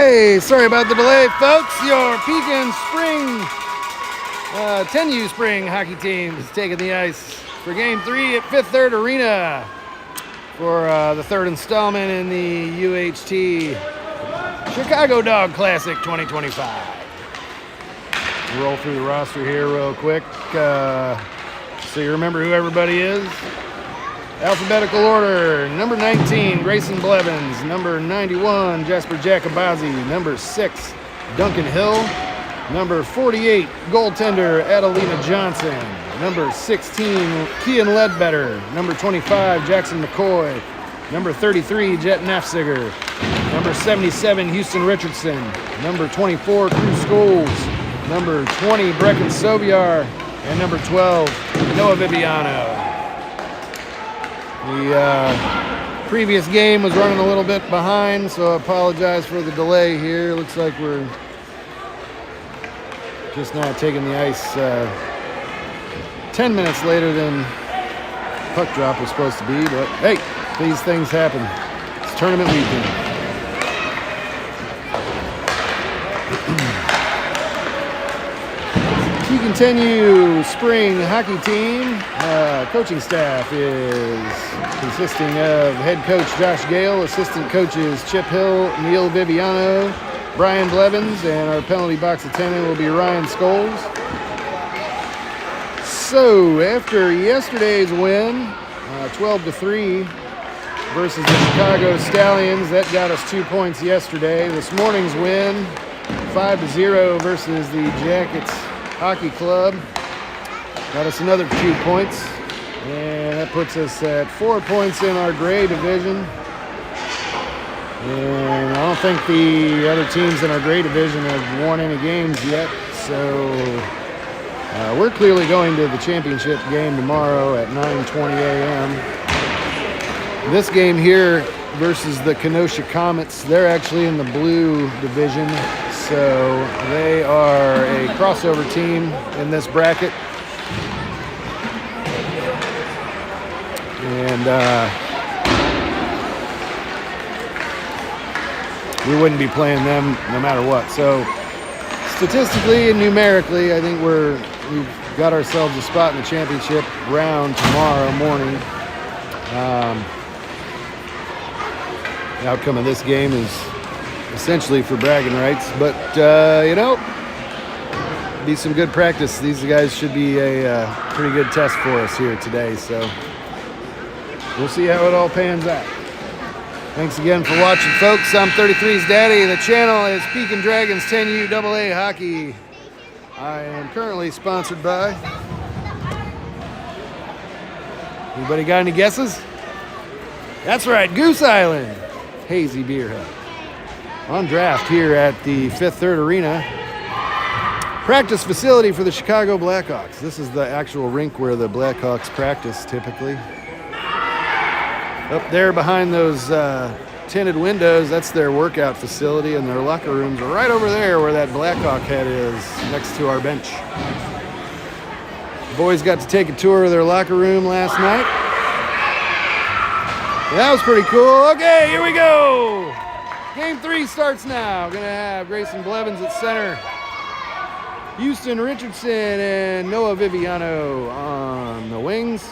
Hey, sorry about the delay, folks. Your Pekin Spring, 10U Spring hockey team is taking the ice for Game 3 at Fifth Third Arena for the third installment in the UHT Chicago Dog Classic 2025. We'll roll through the roster here real quick so you remember who everybody is. Alphabetical order: number 19, Grayson Blevins; number 91, Jasper Jacobazzi; number 6, Duncan Hill; number 48, goaltender Adelina Johnson; number 16, Kian Ledbetter; number 25, Jackson McCoy; number 33, Jet Nafziger; number 77, Houston Richardson; number 24, Cruz Scholes; number 20, Brecken Sobiar; and number 12, Noah Viviano. The previous game was running a little bit behind, so I apologize for the delay here. Looks like we're just now taking the ice 10 minutes later than puck drop was supposed to be, but hey, these things happen. It's tournament weekend. Continue spring hockey team. Coaching staff is consisting of head coach Josh Gale, assistant coaches Chip Hill, Neil Viviano, Brian Blevins, and our penalty box attendant will be Ryan Scholes. So after yesterday's win, 12-3 versus the Chicago Stallions, that got us 2 points yesterday. This morning's win, 5-0 versus the Jackets Hockey Club, got us another 2 points, and that puts us at 4 points in our gray division. And I don't think the other teams in our gray division have won any games yet, so we're clearly going to the championship game tomorrow at 9:20 a.m. This game here versus the Kenosha Komets, they're actually in the blue division. So they are a crossover team in this bracket. And we wouldn't be playing them no matter what. So statistically and numerically, I think we've got ourselves a spot in the championship round tomorrow morning. The outcome of this game is essentially for bragging rights, but be some good practice. These guys should be a pretty good test for us here today, so we'll see how it all pans out. Thanks again for watching, folks. I'm 33's daddy. The channel is Pekin Dragons 10U AA Hockey. I am currently sponsored by... Anybody got any guesses? That's right, Goose Island Hazy Beer Hut. On draft here at the Fifth Third Arena, practice facility for the Chicago Blackhawks. This is the actual rink where the Blackhawks practice typically. Up there behind those tinted windows, that's their workout facility, and their locker rooms are right over there where that Blackhawk head is, next to our bench. The boys got to take a tour of their locker room last night. That was pretty cool. Okay, here we go. Game 3 starts now. We're going to have Grayson Blevins at center, Houston Richardson and Noah Viviano on the wings,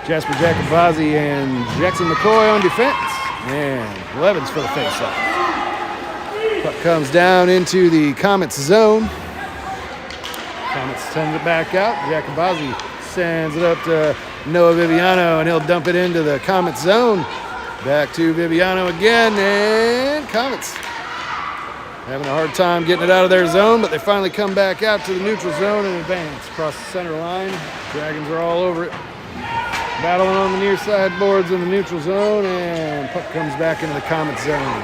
Jasper Jacobazzi and Jackson McCoy on defense, and Blevins for the faceoff. Puck comes down into the Komets zone. Komets send it back out. Jacobazzi sends it up to Noah Viviano, and he'll dump it into the Komets zone. Back to Viviano again, and Komets having a hard time getting it out of their zone, but they finally come back out to the neutral zone and advance across the center line. Dragons are all over it, battling on the near side boards in the neutral zone, and puck comes back into the Komets zone.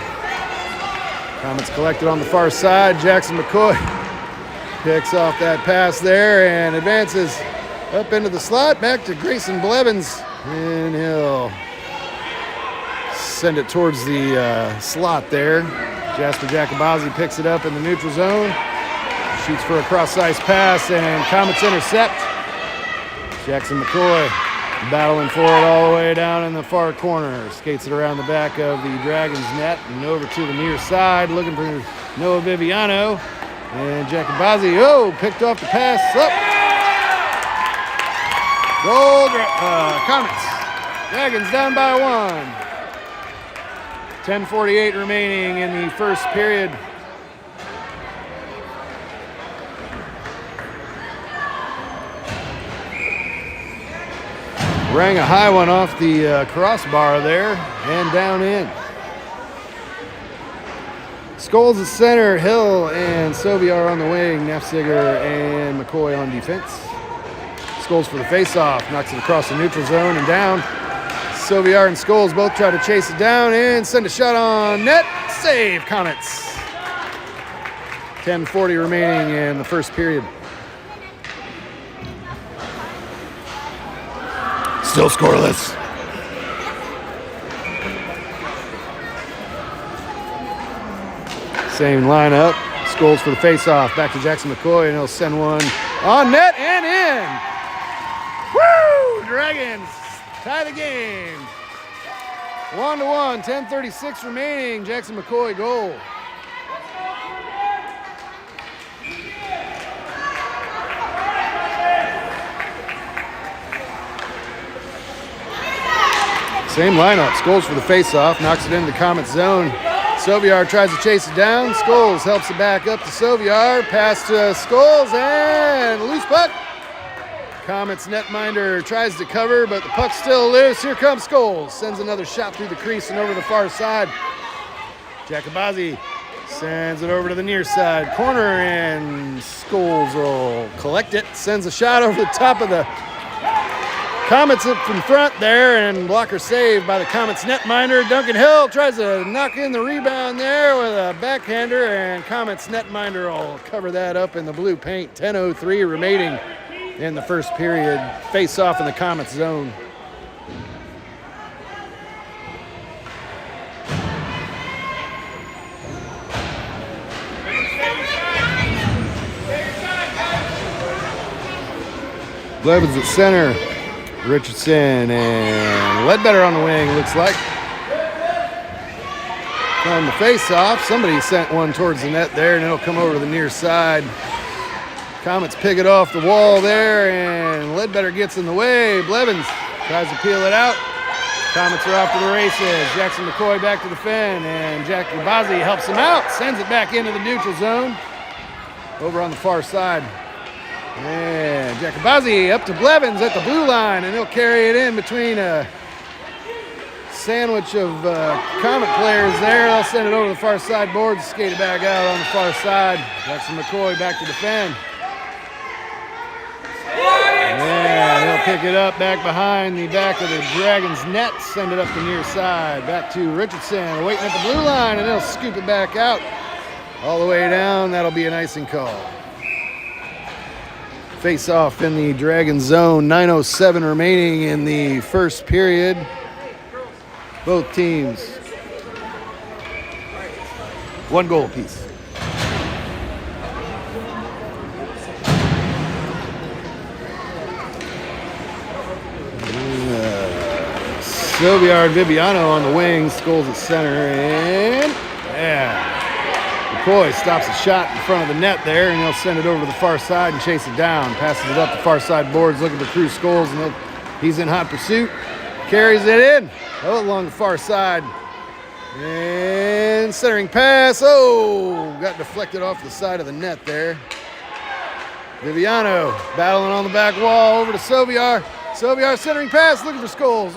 Komets collected on the far side. Jackson McCoy picks off that pass there and advances up into the slot, back to Grayson Blevins, and he'll send it towards the slot there. Jasper Jacobazzi picks it up in the neutral zone, shoots for a cross-ice pass, and Komets intercept. Jackson McCoy Battling for it all the way down in the far corner. Skates it around the back of the Dragons net and over to the near side, looking for Noah Viviano. And Jacobazzi, picked off the pass up. Goal, Komets. Dragons down by 1. 10:48 remaining in the first period. Rang a high one off the crossbar there and down in. Scholes at center, Hill and Soviar on the wing, Nefziger and McCoy on defense. Scholes for the faceoff, knocks it across the neutral zone and down. Soviar and Scholes both try to chase it down and send a shot on net. Save, Komets. 10:40 remaining in the first period. Still scoreless. Same lineup. Scholes for the faceoff. Back to Jackson McCoy, and he'll send one on net and in. Woo! Dragons tie the game. 1-1. 10:36 remaining. Jackson McCoy goal. Same lineup. Scholes for the faceoff, knocks it into the Komets zone. Soviar tries to chase it down. Scholes helps it back up to Soviar. Pass to Scholes and loose puck. Komets netminder tries to cover, but the puck's still loose. Here comes Scholes. Sends another shot through the crease and over the far side. Jacobazzi sends it over to the near side corner, and Scholes will collect it. Sends a shot over the top of the Komets up from front there, and blocker saved by the Komets netminder. Duncan Hill tries to knock in the rebound there with a backhander, and Komets netminder will cover that up in the blue paint. 10:03 remaining in the first period. Face off in the Komets zone. Blevins at center. Richardson and Ledbetter on the wing, looks like. On the face-off, somebody sent one towards the net there, and it'll come over to the near side. Komets pick it off the wall there, and Ledbetter gets in the way. Blevins tries to peel it out. Komets are off to the races. Jackson McCoy back to the fin, and Jack Gabazi helps him out, sends it back into the neutral zone. Over on the far side. And Jacobazzi up to Blevins at the blue line, and he'll carry it in between a sandwich of Komet players there. They'll send it over the far side boards, skate it back out on the far side. Jackson McCoy back to defend. And he'll pick it up back behind the back of the Dragons net, send it up the near side. Back to Richardson, waiting at the blue line, and he'll scoop it back out all the way down. That'll be an icing call. Face off in the Dragon zone. 9:07 remaining in the first period. Both teams, one goal apiece. Soviar and Viviano on the wing. Scholes at center, and McCoy stops a shot in front of the net there, and he'll send it over to the far side and chase it down. Passes it up the far side boards, looking for Cruz Scholes, and he's in hot pursuit. Carries it in along the far side. And centering pass. Got deflected off the side of the net there. Viviano battling on the back wall over to Soviar. Soviar centering pass, looking for Scholes.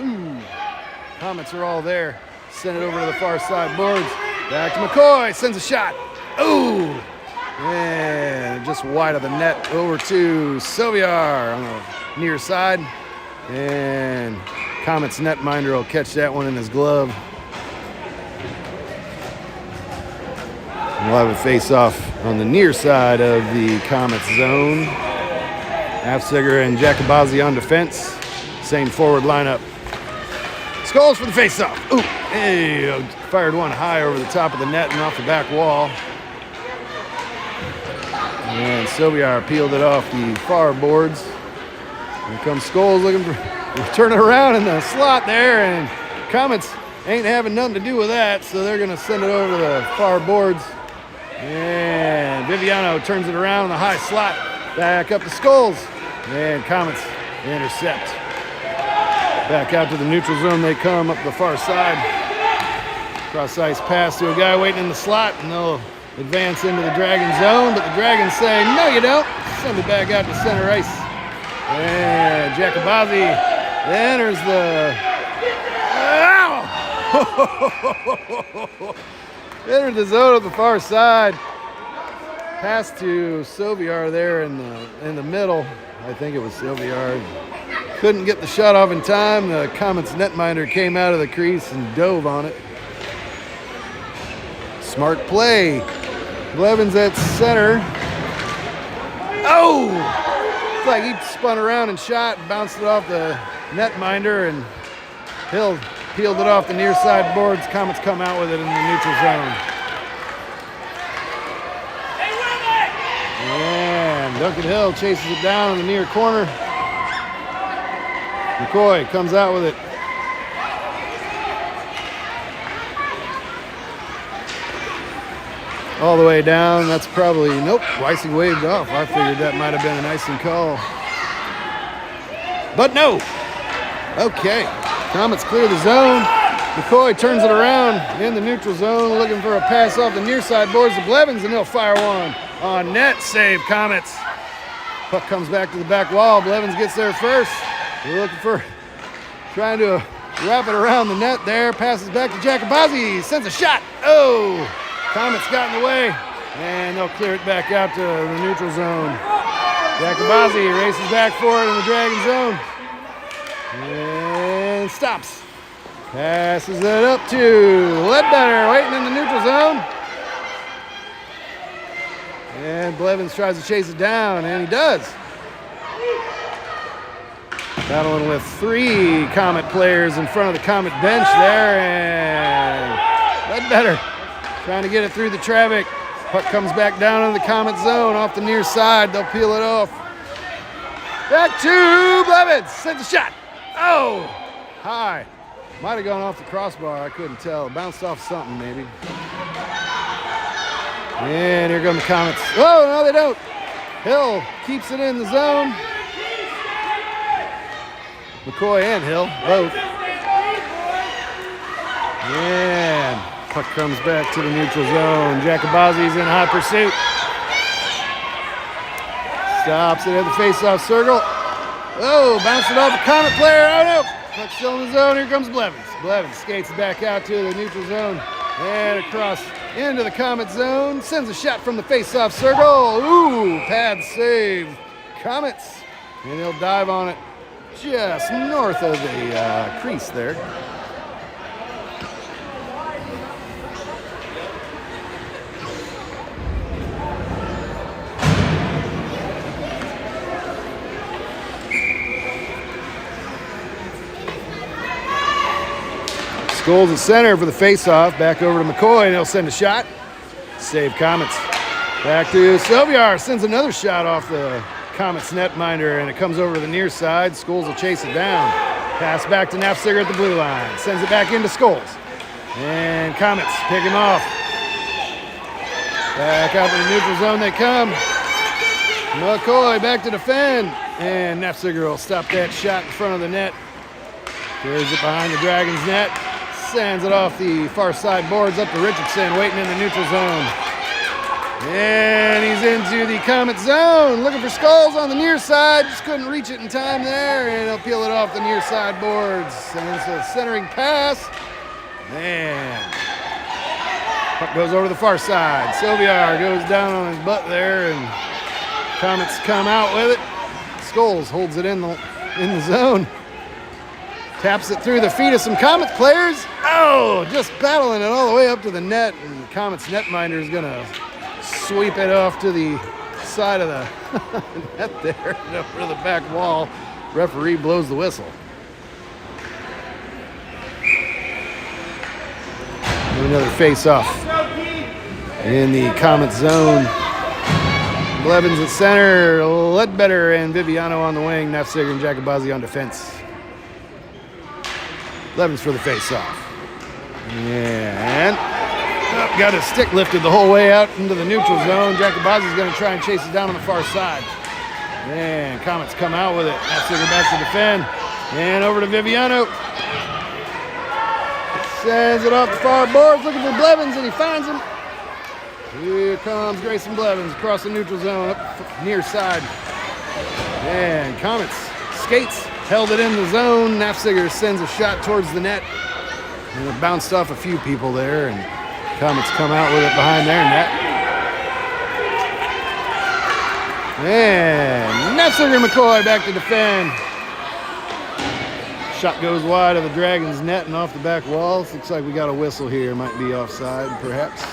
Komets are all there. Send it over to the far side boards. Back to McCoy, sends a shot. And just wide of the net over to Soviar on the near side. And Komets netminder will catch that one in his glove. We'll have a face-off on the near side of the Komets zone. Nefziger and Jacobazzi on defense. Same forward lineup. Scholes for the face-off. Fired one high over the top of the net and off the back wall. And Soviar peeled it off the far boards. Here comes Scholes looking for turn it around in the slot there, and Komets ain't having nothing to do with that, so they're going to send it over to the far boards. And Viviano turns it around in the high slot, back up to Skulls, and Komets intercept. Back out to the neutral zone they come, up the far side. Cross ice pass to a guy waiting in the slot, and they'll advance into the Dragon zone, but the Dragons say, no you don't. Send it back out to center ice. And Jacobazzi enters the... Ow! Entered the zone at the far side. Pass to Soviar there in the middle. I think it was Soviar. Couldn't get the shot off in time. The Komets netminder came out of the crease and dove on it. Smart play. Blevins at center. Oh! It's like he spun around and shot and bounced it off the netminder, and Hill peeled it off the near side boards. Komets come out with it in the neutral zone. And Duncan Hill chases it down in the near corner. McCoy comes out with it. All the way down. That's probably, nope, Weissing waved off. I figured that might have been an icing call. But no. Okay. Komets clear the zone. McCoy turns it around in the neutral zone, looking for a pass off the near side boards to Blevins, and they'll fire one on net. Save Komets. Puck comes back to the back wall. Blevins gets there first. We're looking for, trying to wrap it around the net there. Passes back to Jacobazzi. Sends a shot. Oh! Komets got in the way, and they'll clear it back out to the neutral zone. Jacobazzi races back for it in the Dragon zone. And stops. Passes it up to Ledbetter, waiting in the neutral zone. And Blevins tries to chase it down, and he does. Battling with 3 Komet players in front of the Komet bench there, and Ledbetter trying to get it through the traffic. Puck comes back down in the Komet zone off the near side. They'll peel it off. Back to Blevins. Sends a shot. Oh, high. Might have gone off the crossbar. I couldn't tell. Bounced off something maybe. And here come the Komets. Oh, no, they don't. Hill keeps it in the zone. McCoy and Hill, both. And puck comes back to the neutral zone. Jacobazzi's in high pursuit. Stops it at the face-off circle. Oh, bounced it off the Komet player. Oh, no. Puck still in the zone. Here comes Blevins. Blevins skates back out to the neutral zone and across into the Komet zone. Sends a shot from the face-off circle. Ooh, pad save. Komets. And he'll dive on it just north of the crease there. Skulls at center for the face-off. Back over to McCoy, and he'll send a shot. Save Komets. Back to Soviar. Sends another shot off the Komets netminder, and it comes over to the near side. Skulls will chase it down. Pass back to Nafziger at the blue line. Sends it back into Skulls. And Komets pick him off. Back out to the neutral zone they come. McCoy back to defend. And Nafziger will stop that shot in front of the net. Carries it behind the Dragons net. Sends it off the far side boards up to Richardson, waiting in the neutral zone. And he's into the Komet zone, looking for Skulls on the near side. Just couldn't reach it in time there, and he'll peel it off the near side boards. And it's a centering pass. Man. Puck goes over the far side. Soviar goes down on his butt there, and Komets come out with it. Skulls holds it in the zone. Taps it through the feet of some Komet players. Oh, just battling it all the way up to the net. And Komet's netminder is going to sweep it off to the side of the net there, over to the back wall. Referee blows the whistle. Another face-off in the Komet zone. Blevins at center, Ledbetter and Viviano on the wing. Nafziger and Jacobazzi on defense. Blevins for the face-off. And got his stick lifted the whole way out into the neutral zone. Jacobazi's going to try and chase it down on the far side. And Komets come out with it. Nafziger back to defend. And over to Viviano. Sends it off the far boards, looking for Blevins, and he finds him. Here comes Grayson Blevins across the neutral zone, up near side. And Komets skates, held it in the zone. Nafziger sends a shot towards the net. And it bounced off a few people there, and Komets come out with it behind their net. And Nafziger and McCoy back to defend. Shot goes wide of the Dragons' net and off the back walls. Looks like we got a whistle here. Might be offside, perhaps.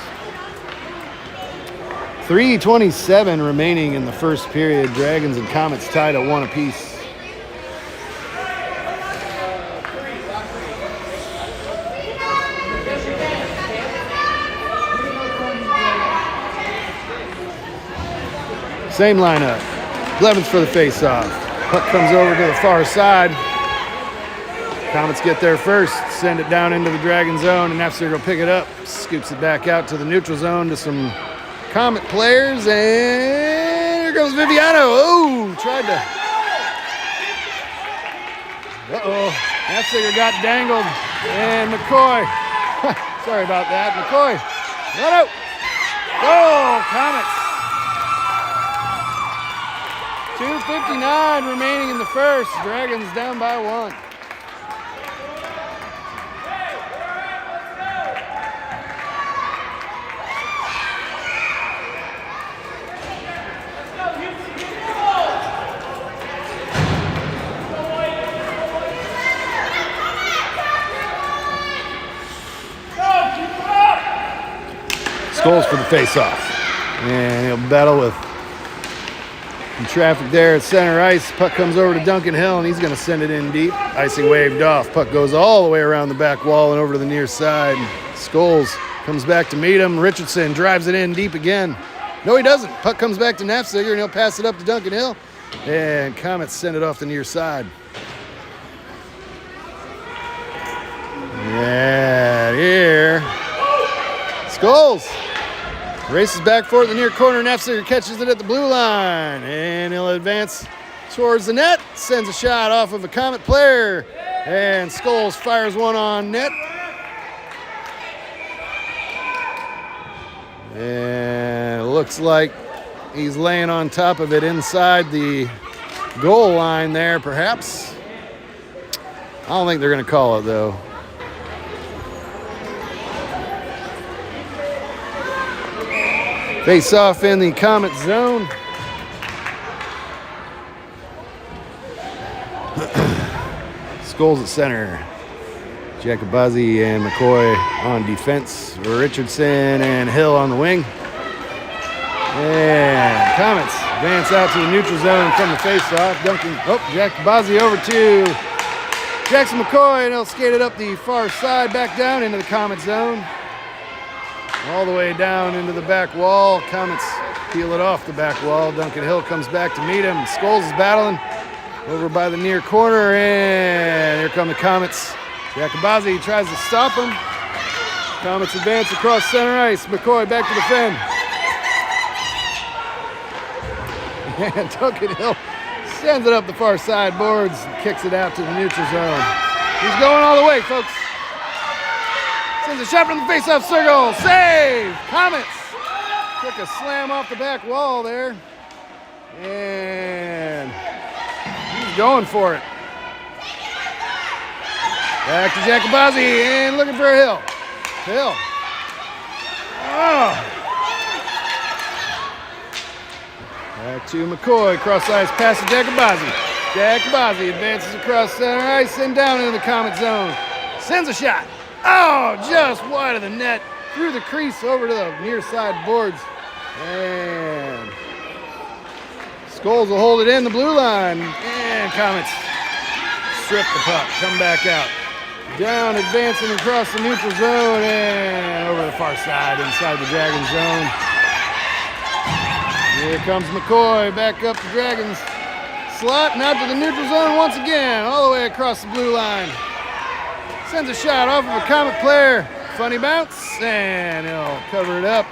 3:27 remaining in the first period. Dragons and Komets tied at 1 apiece. Same lineup. Blevins for the face-off. Puck comes over to the far side. Komets get there first, send it down into the Dragon zone, and Nafziger will pick it up. Scoops it back out to the neutral zone to some Komet players, and here goes Viviano. Oh, tried to. Uh-oh. Nafziger got dangled, and McCoy. Sorry about that. McCoy. Let out. Goal, Komets. 2:59 remaining in the first. Dragons down by 1. Scholes for the face-off. And he'll battle with some traffic there at center ice. Puck comes over to Duncan Hill, and he's going to send it in deep. Icing waved off. Puck goes all the way around the back wall and over to the near side. Scholes comes back to meet him. Richardson drives it in deep again. No, he doesn't. Puck comes back to Nafziger, and he'll pass it up to Duncan Hill. And Komets send it off the near side. And here, Scholes races back for it in the near corner. Nafziger catches it at the blue line, and he'll advance towards the net. Sends a shot off of a Komet player, and Scholes fires one on net. And it looks like he's laying on top of it inside the goal line there, perhaps. I don't think they're going to call it, though. Face off in the Komet zone. Scholes at center. Jacobazi and McCoy on defense. Richardson and Hill on the wing. And Komets advance out to the neutral zone from the face-off. Jacobazi over to Jackson McCoy, and he'll skate it up the far side, back down into the Komet zone. All the way down into the back wall. Komets peel it off the back wall. Duncan Hill comes back to meet him. Scholes is battling over by the near corner, and here come the Komets. Jacobazi tries to stop him. Komets advance across center ice. McCoy back to defend. And Duncan Hill sends it up the far side boards and kicks it out to the neutral zone. He's going all the way, folks. Sends a shot from the face-off circle. Save! Komets took a slam off the back wall there. And he's going for it. Back to Jacobazi and looking for a Hill. Hill. Oh. Back to McCoy. Cross ice pass to Jacobazi. Jacobazi advances across center ice and down into the Komet zone. Sends a shot. Oh, just wide of the net. Through the crease over to the near side boards. And Scholes will hold it in the blue line. And Komets strip the puck. Come back out. Down, advancing across the neutral zone and over the far side inside the Dragon zone. Here comes McCoy back up the Dragons slot and out to the neutral zone once again, all the way across the blue line. Sends a shot off of a Comet player. Funny bounce, and he'll cover it up.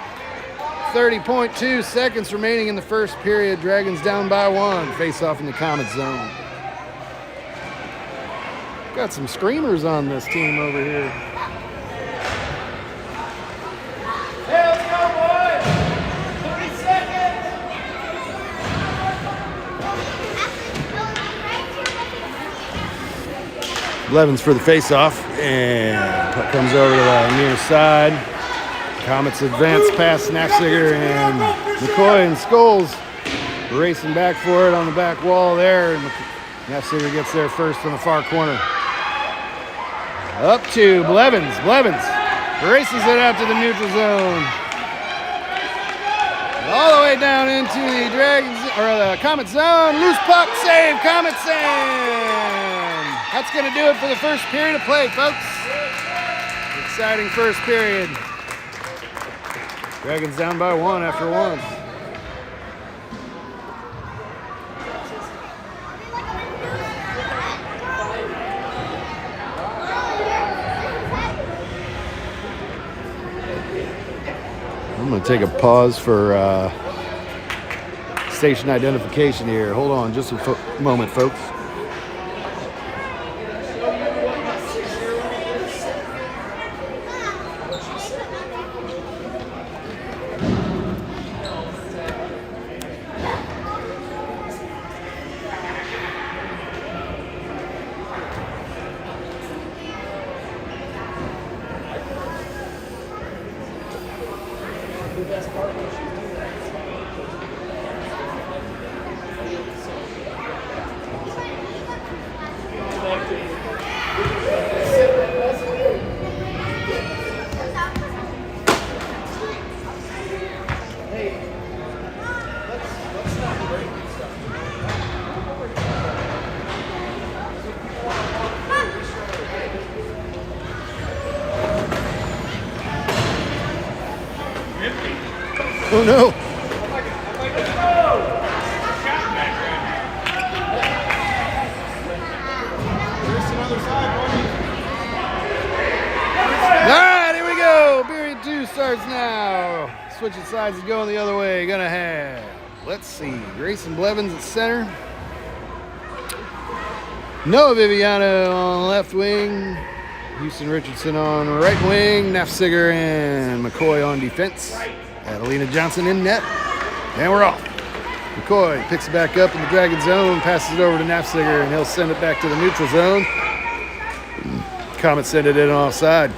30.2 seconds remaining in the first period. Dragons down by 1. Face off in the Comet zone. Got some screamers on this team over here. Hey, let's go, boys! 30 seconds! Blevins for the face-off, and puck comes over to the near side. Comets advance past Nafziger, and McCoy and Scholes racing back for it on the back wall there. And Nafziger gets there first from the far corner. Up to Blevins. Blevins races it out to the neutral zone. All the way down into the Dragons or the Comet zone. Loose puck, save, Comet save. That's going to do it for the first period of play, folks. Exciting first period. Dragons down by 1 after 1. I'm going to take a pause for station identification here. Hold on just a moment, folks. Oh no! Alright, here we go. Period 2 starts now. Switching sides and going the other way. Gonna have, let's see, Grayson Blevins at center. Noah Viviano on the left wing. Houston Richardson on right wing. Nafziger and McCoy on defense. Adelina Johnson in net. And we're off. McCoy picks it back up in the Dragon zone, passes it over to Nafziger, and he'll send it back to the neutral zone. Comet send it in offside.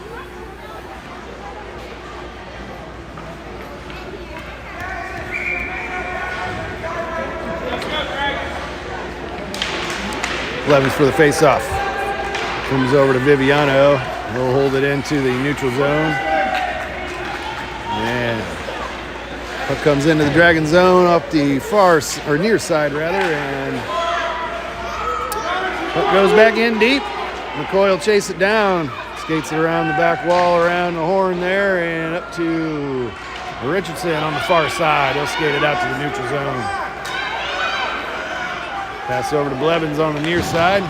Blevins for the face-off. Comes over to Viviano. He'll hold it into the neutral zone. And puck comes into the Dragon zone up the far, or near side rather, and puck goes back in deep. McCoy will chase it down. Skates it around the back wall, around the horn there, and up to Richardson on the far side. He'll skate it out to the neutral zone. Pass over to Blevins on the near side.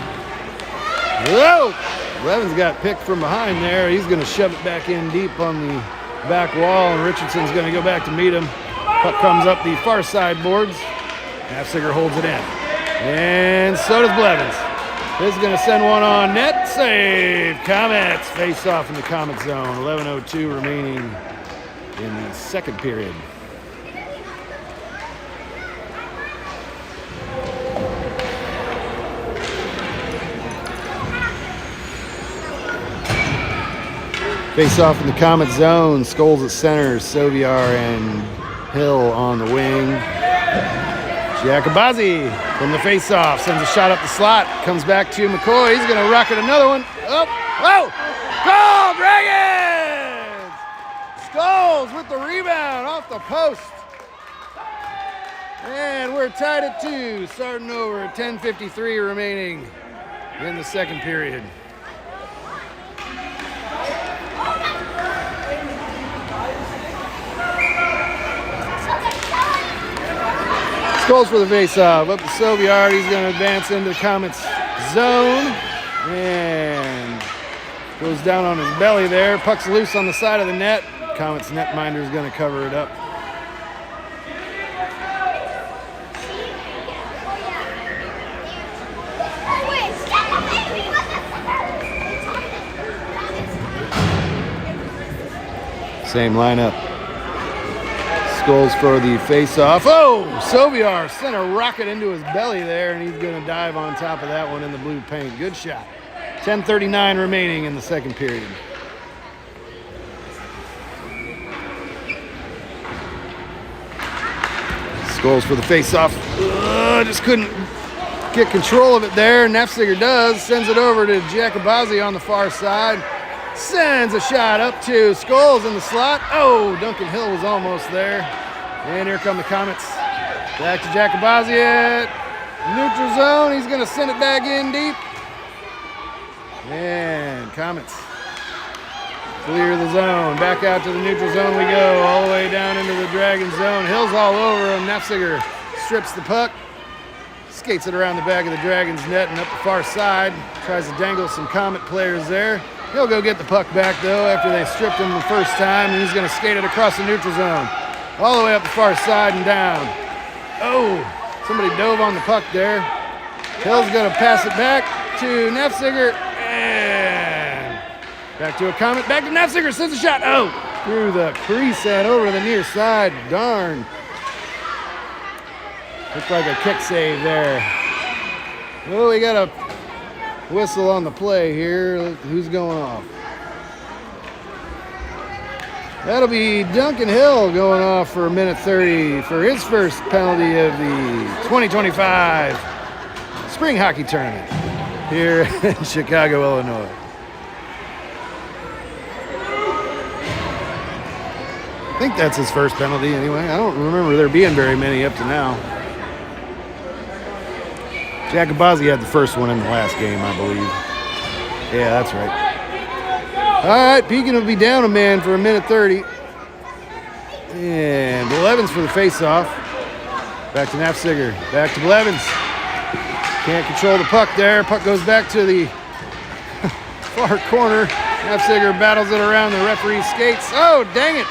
Whoa! Blevins got picked from behind there. He's going to shove it back in deep on the back wall, and Richardson's going to go back to meet him. Puck comes up the far side boards. Nafziger holds it in. And so does Blevins. This is going to send one on net. Save! Comets face off in the Comet zone. 11:02 remaining in the second period. Face off in the Comet zone. Scholes at center. Soviar and Hill on the wing. Giacobazzi from the face-off sends a shot up the slot. Comes back to McCoy. He's going to rocket another one. Oh! Whoa! Goal, Dragons! Scholes with the rebound off the post. And we're tied at 2. Starting over. 10:53 remaining in the second period. Scholes for the face-off. Up to Soviard. He's going to advance into the Comets zone. And Goes down on his belly there. Puck's loose on the side of the net. Komets netminder is going to cover it up. Same lineup. Skulls for the face-off. Oh, Soviar sent a rocket into his belly there, and he's going to dive on top of that one in the blue paint. Good shot. 10:39 remaining in the second period. Skulls for the face-off. Just couldn't get control of it there. Nefziger does. Sends it over to Jacobazi on the far side. Sends a shot up to Skulls in the slot. Oh, Duncan Hill was almost there. And here come the Komets. Back to Jacobazi at neutral zone. He's going to send it back in deep. And Komets clear the zone. Back out to the neutral zone we go. All the way down into the Dragon zone. Hill's all over him. Nefziger strips the puck. Skates it around the back of the Dragon's net and up the far side. Tries to dangle some Komet players there. He'll go get the puck back, though, after they stripped him the first time, and he's going to skate it across the neutral zone. All the way up the far side and down. Oh, somebody dove on the puck there. Hill's going to pass it back to Nefziger, and back to a Komet. Back to Nefziger, sends a shot. Oh, through the crease and over the near side. Darn. Looked like a kick save there. Well, we got a whistle on the play here. Who's going off? That'll be Duncan Hill going off for 1:30 for his first penalty of the 2025 Spring Hockey Tournament here in Chicago, Illinois. I think that's his first penalty anyway. I don't remember there being very many up to now. Jacobazi had the first one in the last game, I believe. Yeah, that's right. All right, Pekin will be down a man for 1:30. And Blevins for the face-off. Back to Nefziger. Back to Blevins. Can't control the puck there. Puck goes back to the far corner. Nefziger battles it around the referee's skates. Oh, dang it.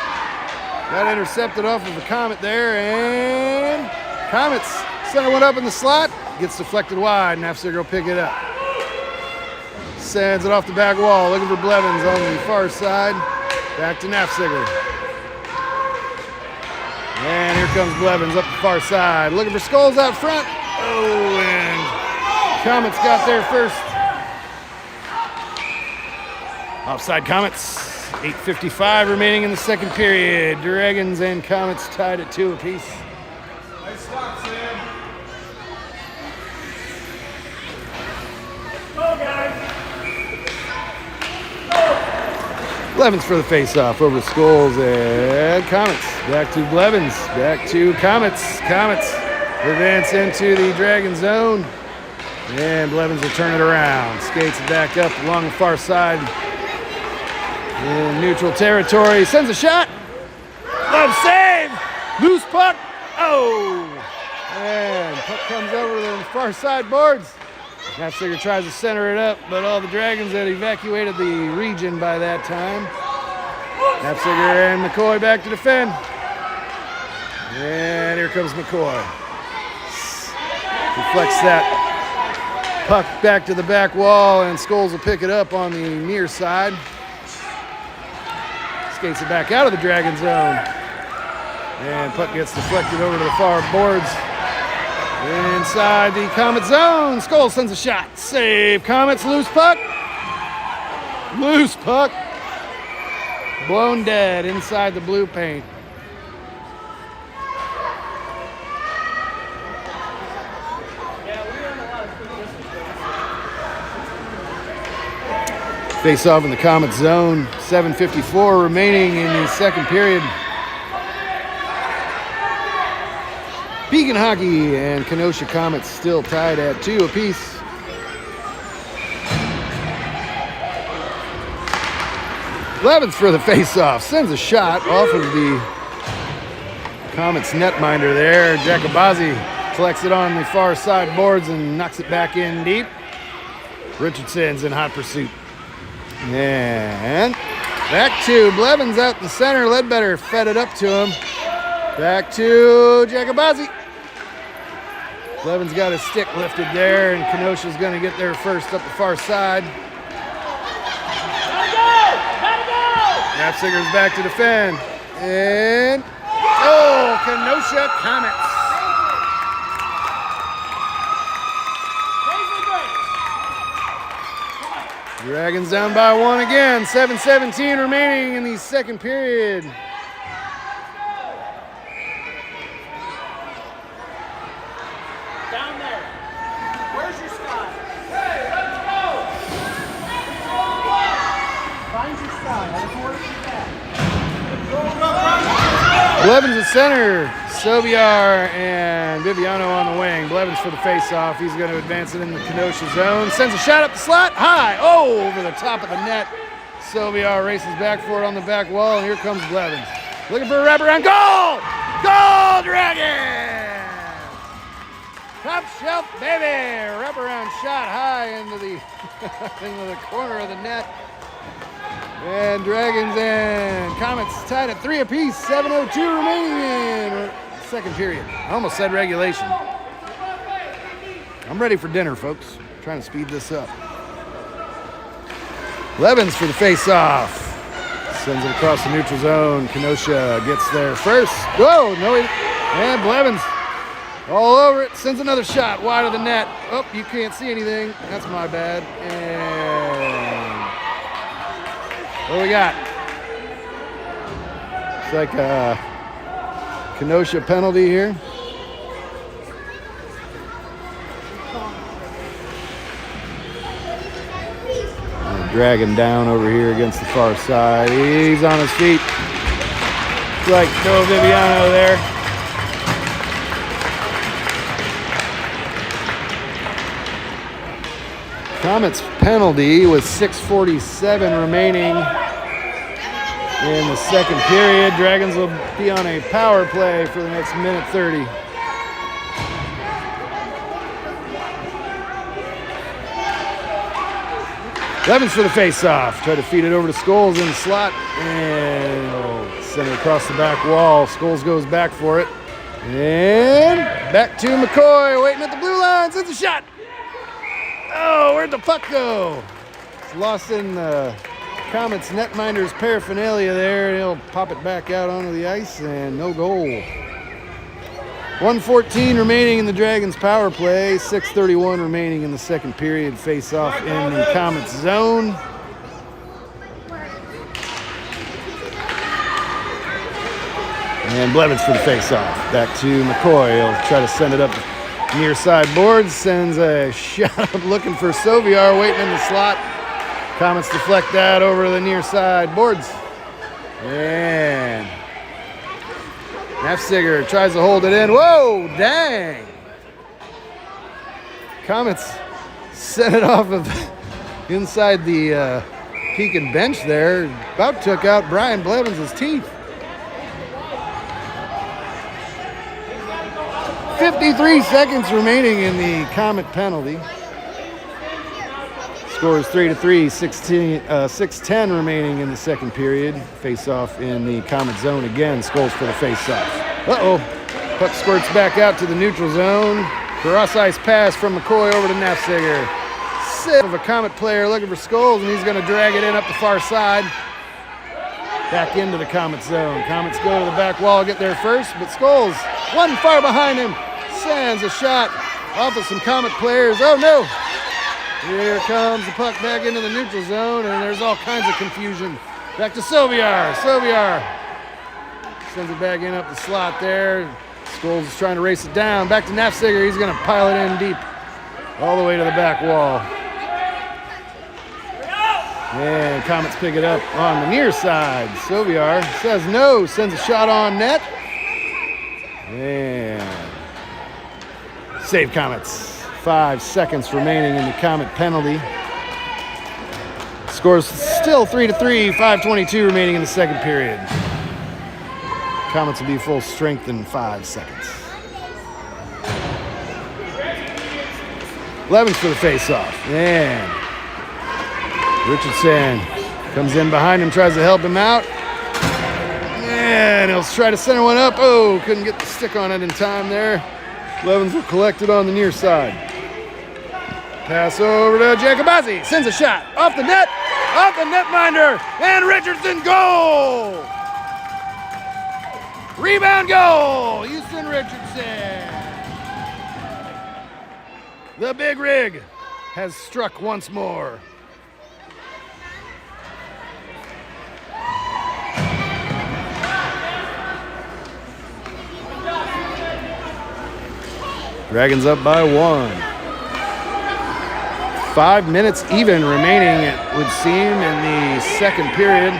Got intercepted off of the Komet there. And Komets center one up in the slot. Gets deflected wide. Nefziger will pick it up. Sends it off the back wall. Looking for Blevins on the far side. Back to Nefziger. And here comes Blevins up the far side. Looking for Skulls out front. Oh, and Komets got there first. Offside Komets. 8:55 remaining in the second period. Dragons and Komets tied at 2 apiece. Nice stop, Sam. Blevins for the face-off over Skulls and Komets. Back to Blevins. Back to Komets. Komets advance into the Dragon zone. And Blevins will turn it around. Skates it back up along the far side. In neutral territory. Sends a shot. Glove save. Loose puck. Oh. And puck comes over the far side boards. Nefziger tries to center it up, but all the Dragons had evacuated the region by that time. Nefziger and McCoy back to defend. And here comes McCoy. Deflects that puck back to the back wall, and Skulls will pick it up on the near side. Skates it back out of the Dragon zone. And puck gets deflected over to the far boards. Inside the Komet zone. Skulls sends a shot. Save. Komets. Loose puck. Loose puck. Blown dead inside the blue paint. Face off in the Komet zone. 7:54 remaining in the second period. Pekin Hockey and Kenosha Komets still tied at 2 apiece. Blevins for the face-off. Sends a shot off of the Komets netminder there. Jacobazi collects it on the far side boards and knocks it back in deep. Richardson's in hot pursuit. And back to Blevins out in the center. Ledbetter fed it up to him. Back to Jacobazzi. Blevins got his stick lifted there, and Kenosha's going to get there first up the far side. Knapsiger's back to defend. And, oh, Kenosha Komets. Dragons down by 1 again. 7:17 remaining in the second period. Down there. Where's your sky? Hey, let's go! Find your sky. Blevins at center. Sobiar and Viviano on the wing. Blevins for the face-off. He's going to advance it in the Kenosha zone. Sends a shot up the slot. High. Oh, over the top of the net. Sobiar races back for it on the back wall, and here comes Blevins. Looking for a wraparound. Goal! Goal, Dragons! Top shelf, baby! Wraparound shot high into the, into the corner of the net. And Dragons and Komets tied at 3 apiece. 7:02 remaining in second period. I almost said regulation. I'm ready for dinner, folks. I'm trying to speed this up. Blevins for the face-off. Sends it across the neutral zone. Kenosha gets there first. Whoa, no, and Blevins all over it. Sends another shot wide of the net. Oh, you can't see anything. That's my bad. And what do we got? It's like a Kenosha penalty here. Dragging down over here against the far side. He's on his feet. It's like no Viviano there. Komets penalty with 6:47 remaining in the second period. Dragons will be on a power play for the next minute 30. Blevins for the face-off. Try to feed it over to Scholes in the slot. And send it across the back wall. Scholes goes back for it. And back to McCoy, waiting at the blue line. Sends a shot. Oh, where'd the puck go? It's lost in the Komets netminder's paraphernalia there. He'll pop it back out onto the ice, and no goal. 1:14 remaining in the Dragons' power play. 6:31 remaining in the second period. Face-off in the Komets zone. And Blevins for the face-off. Back to McCoy. He'll try to send it up near side boards. Sends a shot up looking for Soviar waiting in the slot. Komets deflect that over to the near side boards. And Knapsiger tries to hold it in. Whoa, dang. Komets set it off of inside the Pekin bench there. About took out Brian Blevins' teeth. 53 seconds remaining in the Komet penalty. Score is 3-3, 6:10 remaining in the second period. Face-off in the Komet zone again. Scholes for the face-off. Uh-oh. Puck squirts back out to the neutral zone. Cross ice pass from McCoy over to Knapsiger. Sip of a Komet player looking for Scholes, and he's going to drag it in up the far side. Back into the Komet zone. Komets go to the back wall, get there first, but Scholes, one far behind him, sends a shot off of some Komet players. Oh no! Here comes the puck back into the neutral zone, and there's all kinds of confusion. Back to Soviar. Soviar sends it back in up the slot there. Scholes is trying to race it down. Back to Knapsiger. He's going to pile it in deep all the way to the back wall. And Komets pick it up on the near side. Soviar says no, sends a shot on net. And save Komets. 5 seconds remaining in the Komet penalty. Scores still 3-3, 5:22 remaining in the second period. Komets will be full strength in 5 seconds. Blevins for the face-off. And Richardson comes in behind him, tries to help him out. And he'll try to center one up. Oh, couldn't get the stick on it in time there. Blevins will collect it on the near side. Pass over to Jacobazzi. Sends a shot. Off the netminder. And Richardson goal! Rebound goal! Houston Richardson. The big rig has struck once more. Dragons up by 1. 5 minutes even remaining, it would seem, in the second period.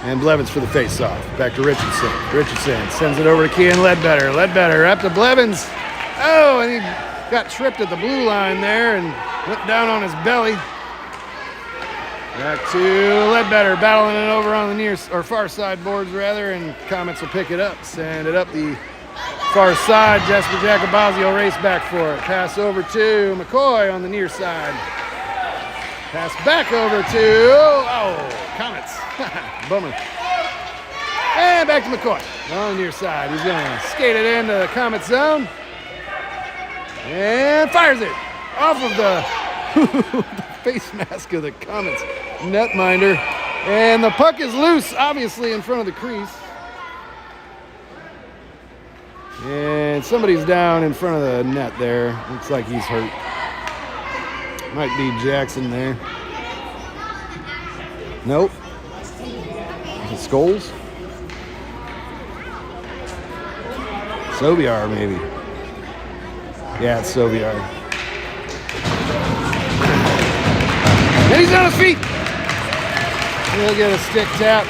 And Blevins for the face-off. Back to Richardson. Richardson sends it over to Kean Ledbetter. Ledbetter up to Blevins. Oh, and he got tripped at the blue line there and went down on his belly. Back to Ledbetter, battling it over on the near or far side boards rather, and Komets will pick it up. Send it up the far side. Jesper Jacobazzi will race back for it. Pass over to McCoy on the near side. Pass back over to Komets. Bummer. And back to McCoy on the near side. He's going to skate it into the Komets zone. And fires it off of the face mask of the Komets netminder. And the puck is loose, obviously, in front of the crease. And somebody's down in front of the net there. Looks like he's hurt. Might be Jackson there. Nope. Is it Scholes? Sobiar, maybe. Yeah, it's Sobiar. And he's on his feet. He'll get a stick tap.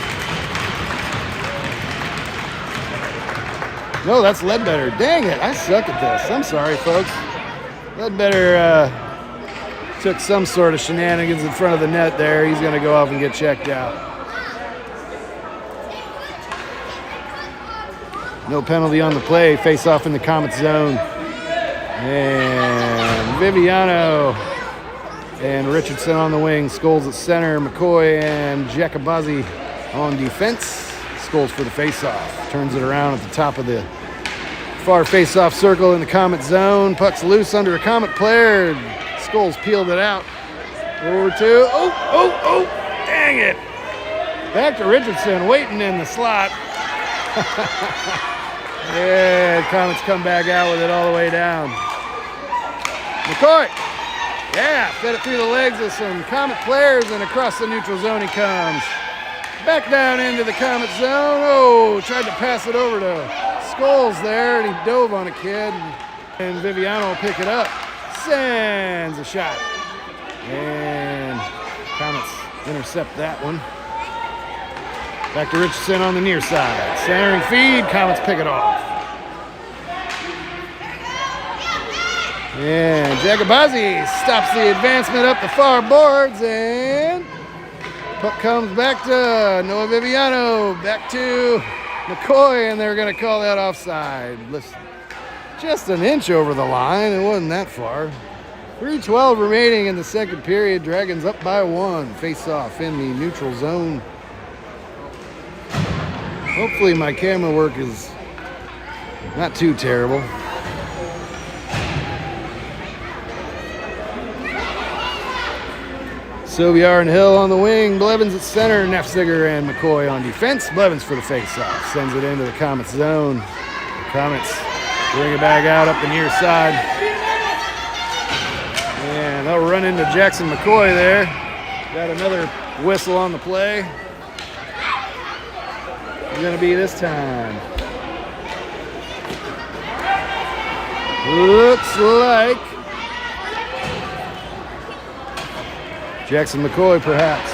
No, that's Ledbetter. Dang it, I suck at this. I'm sorry, folks. Ledbetter took some sort of shenanigans in front of the net there. He's going to go off and get checked out. No penalty on the play. Face off in the Komets zone. And Viviano and Richardson on the wing. Scholes at center. McCoy and Jacobazzi on defense. Scholes for the face-off. Turns it around at the top of the far face-off circle in the Komets zone. Puck's loose under a Komet player. Scholes peeled it out. Over to, dang it. Back to Richardson, waiting in the slot. Yeah, Komets come back out with it all the way down. McCoy, yeah, fed it through the legs of some Komet players, and across the neutral zone he comes. Back down into the Komet zone. Oh, tried to pass it over to Scholes there, and he dove on a kid. And Viviano will pick it up. Sends a shot. And Komets intercept that one. Back to Richardson on the near side. Centering feed, Komets pick it off. And Jacobazzi stops the advancement up the far boards, and puck comes back to Noah Viviano, back to McCoy, and they're going to call that offside. Listen, just an inch over the line. It wasn't that far. 3:12 remaining in the second period. Dragons up by 1. Face off in the neutral zone. Hopefully my camera work is not too terrible. Sobiar and Hill on the wing. Blevins at center. Nefziger and McCoy on defense. Blevins for the face-off. Sends it into the Komets zone. The Komets bring it back out up the near side. And they'll run into Jackson McCoy there. Got another whistle on the play. It's going to be this time. Looks like Jackson McCoy, perhaps.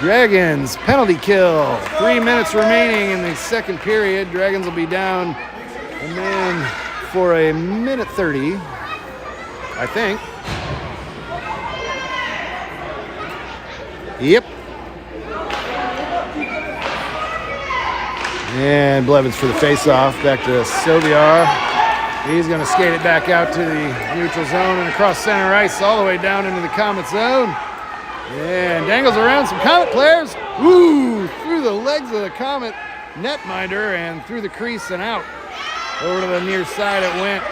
Dragons, penalty kill. 3 minutes remaining in the second period. Dragons will be down a man for a minute 30, I think. Yep. And Blevins for the face-off. Back to Sobiar. He's going to skate it back out to the neutral zone and across center ice all the way down into the Comet zone. And dangles around some Comet players. Ooh, through the legs of the Comet netminder and through the crease and out. Over to the near side it went.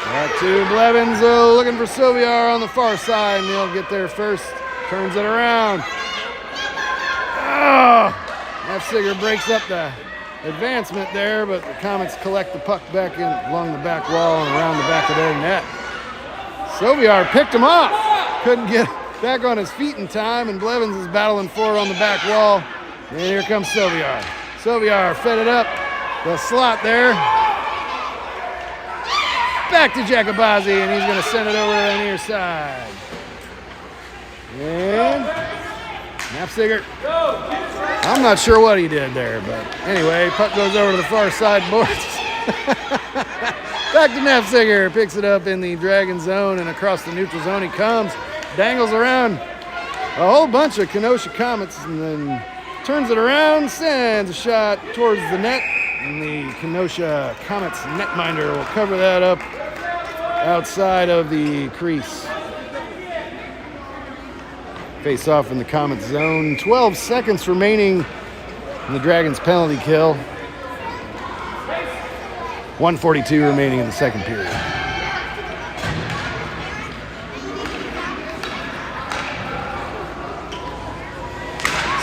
Back to Blevins, looking for Soviar on the far side, and he'll get there first. Turns it around. Oh! Nefziger breaks up the advancement there, but the Comets collect the puck back in along the back wall and around the back of their net. Soviar picked him off. Couldn't get back on his feet in time, and Blevins is battling for it on the back wall. And here comes Soviar. Soviar fed it up the slot there. Back to Jacobazi, and he's going to send it over to the near side. And Nefziger. I'm not sure what he did there, but anyway, puck goes over to the far side boards. Back to Nefziger, picks it up in the Dragon zone, and across the neutral zone he comes, dangles around a whole bunch of Kenosha Komets, and then turns it around, sends a shot towards the net, and the Kenosha Komets netminder will cover that up outside of the crease. Face off in the Comet zone. 12 seconds remaining in the Dragons penalty kill. 1:42 remaining in the second period.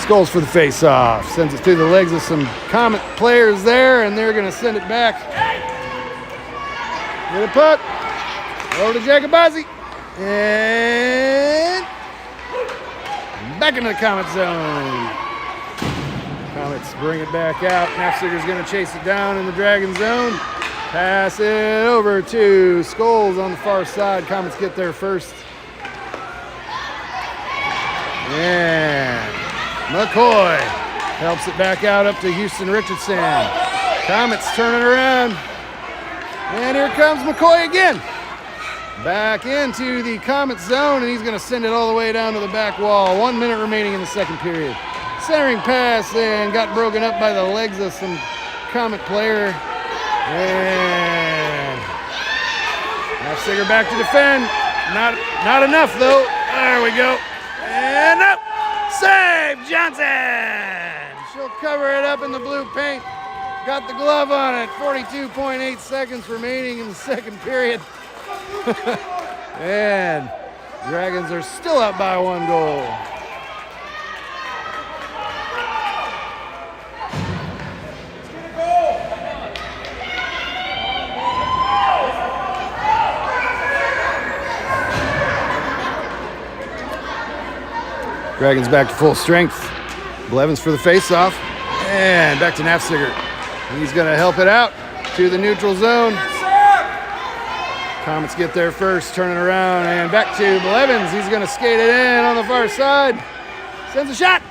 Skulls for the face-off. Sends it through the legs of some Comet players there, and they're going to send it back. Get a puck. Over to Jacobazi. And back into the Comet zone. Comets bring it back out. Nefziger's going to chase it down in the Dragon zone. Pass it over to Skulls on the far side. Comets get there first. And McCoy helps it back out up to Houston Richardson. Comets turning around. And here comes McCoy again. Back into the Comet zone, and he's going to send it all the way down to the back wall. 1 minute remaining in the second period. Centering pass and got broken up by the legs of some Comet player. And Nefziger back to defend. Not enough, though. There we go. And up. Save Johnson. She'll cover it up in the blue paint. Got the glove on it. 42.8 seconds remaining in the second period. And Dragons are still up by 1 goal. Dragons back to full strength. Blevins for the face-off. And back to Nefziger. He's going to help it out to the neutral zone. Comets get there first, turning around, and back to Blevins. He's going to skate it in on the far side. Sends a shot.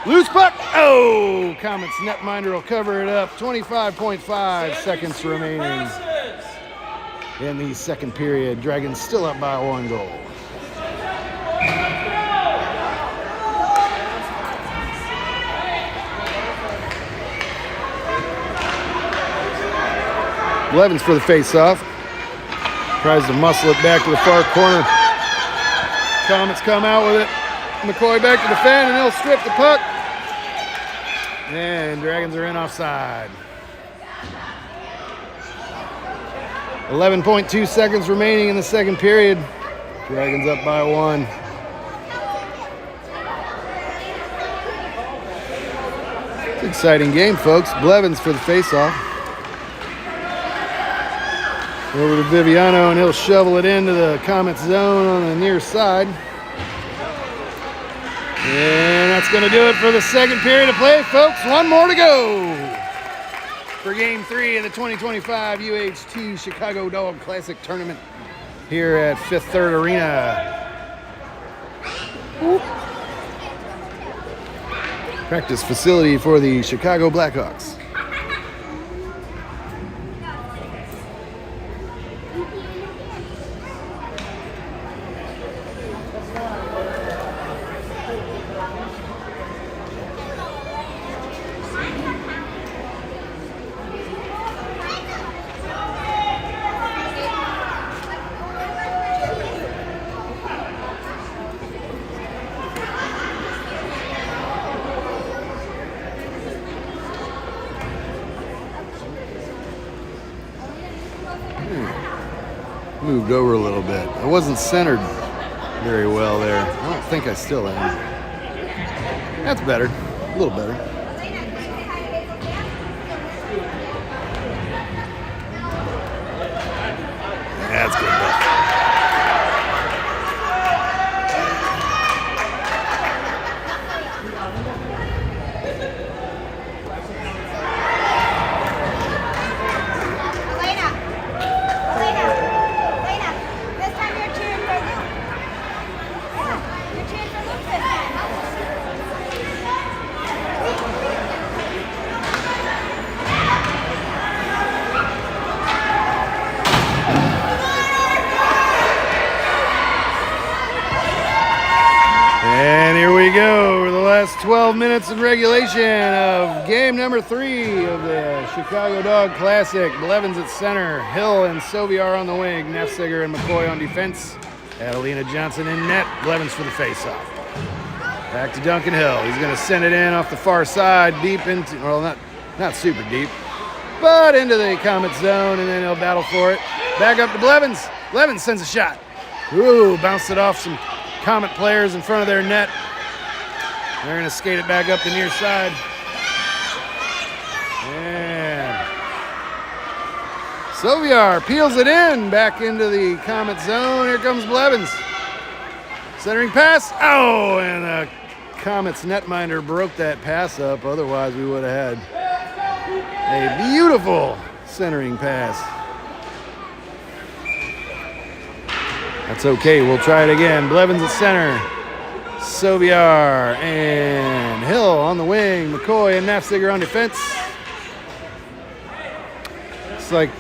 Loose puck. Oh, Comets netminder will cover it up. 25.5 seconds remaining in the second period. Dragons still up by 1 goal. Blevins for the face-off. Tries to muscle it back to the far corner. Comets come out with it. McCoy back to defend, and he'll strip the puck. And Dragons are in offside. 11.2 seconds remaining in the second period. Dragons up by 1. It's an exciting game, folks. Blevins for the face-off. Over to Viviano, and he'll shovel it into the Comet zone on the near side. And that's going to do it for the second period of play, folks. 1 more to go for Game 3 of the 2025 UHT Chicago Dog Classic Tournament here at Fifth Third Arena. Practice facility for the Chicago Blackhawks. moved over a little bit. I wasn't centered very well there. I don't think I still am. That's better. A little better. That's good enough. And here we go for the last 12 minutes in regulation of game number 3 of the Chicago Dog Classic. Blevins at center, Hill and Soviar on the wing, Nefziger and McCoy on defense, Adelina Johnson in net, Blevins for the faceoff. Back to Duncan Hill. He's going to send it in off the far side, deep into, well, not super deep, but into the Comet zone, and then he'll battle for it. Back up to Blevins. Blevins sends a shot. Ooh, bounced it off some Comet players in front of their net. They're going to skate it back up the near side. And Soviar peels it in back into the Comet zone. Here comes Blevins. Centering pass. Oh, and the Comet's netminder broke that pass up. Otherwise, we would have had a beautiful centering pass. That's okay, we'll try it again. Blevins at center. Soviar and Hill on the wing. McCoy and Nefziger on defense. It's like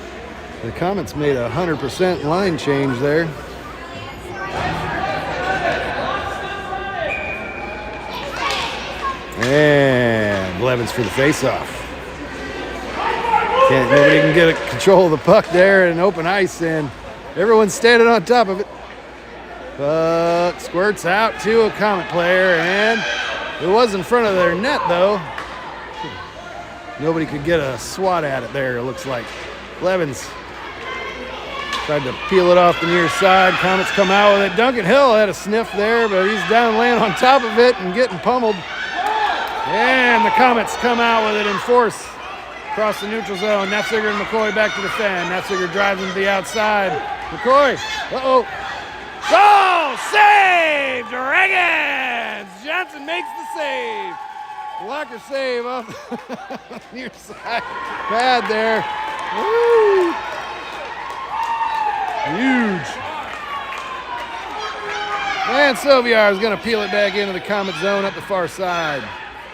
the Comets made a 100% line change there. And Blevins for the faceoff. Nobody can get control of the puck there in open ice, and everyone's standing on top of it. Puck squirts out to a Comet player, and it was in front of their net, though. Nobody could get a swat at it there, it looks like. Blevins tried to peel it off the near side. Comets come out with it. Duncan Hill had a sniff there, but he's down laying on top of it and getting pummeled. And the Comets come out with it in force. Across the neutral zone. Nefziger and McCoy back to defend. Nefziger drives into the outside. McCoy. Uh-oh. Goal! Save! Dragons! Johnson makes the save. Blocker save off the near side pad there. Woo! Huge. And Soviar is going to peel it back into the Comet zone up the far side.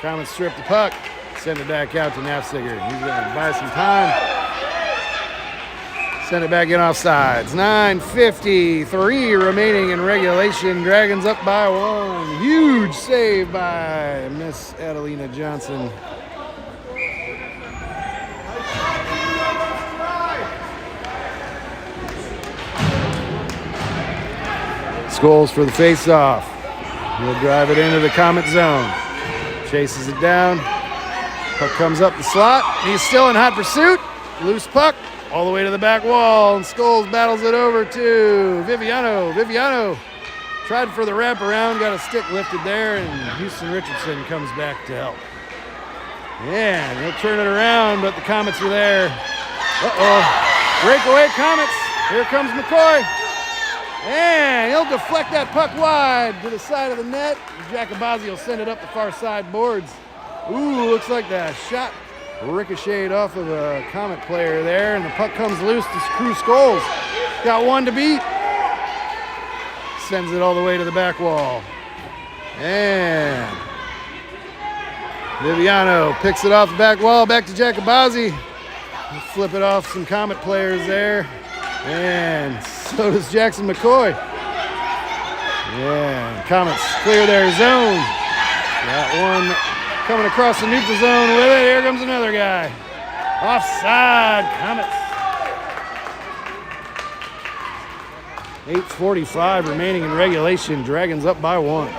Comets strip the puck. Send it back out to Nefziger. He's going to buy some time. Send it back in offsides. 9:53 remaining in regulation. Dragons up by 1. Huge save by Miss Adelina Johnson. Scholes for the faceoff. He'll drive it into the Comet zone. Chases it down. Puck comes up the slot. He's still in hot pursuit. Loose puck all the way to the back wall. And Scholes battles it over to Viviano. Viviano tried for the wraparound. Got a stick lifted there. And Houston Richardson comes back to help. Yeah, and he'll turn it around, but the Comets are there. Uh-oh. Breakaway Comets. Here comes McCoy. And he'll deflect that puck wide to the side of the net. Jacobazzi will send it up the far side boards. Ooh, looks like the shot ricocheted off of a Comet player there, and the puck comes loose to Crew Scholes. Got one to beat. Sends it all the way to the back wall. And Viviano picks it off the back wall, back to Jacobazzi. Flip it off some Comet players there. And so does Jackson McCoy. Yeah, Comets clear their zone. Got one coming across the neutral zone with it. Here comes another guy. Offside, Comets. 8:45 remaining in regulation. Dragons up by 1.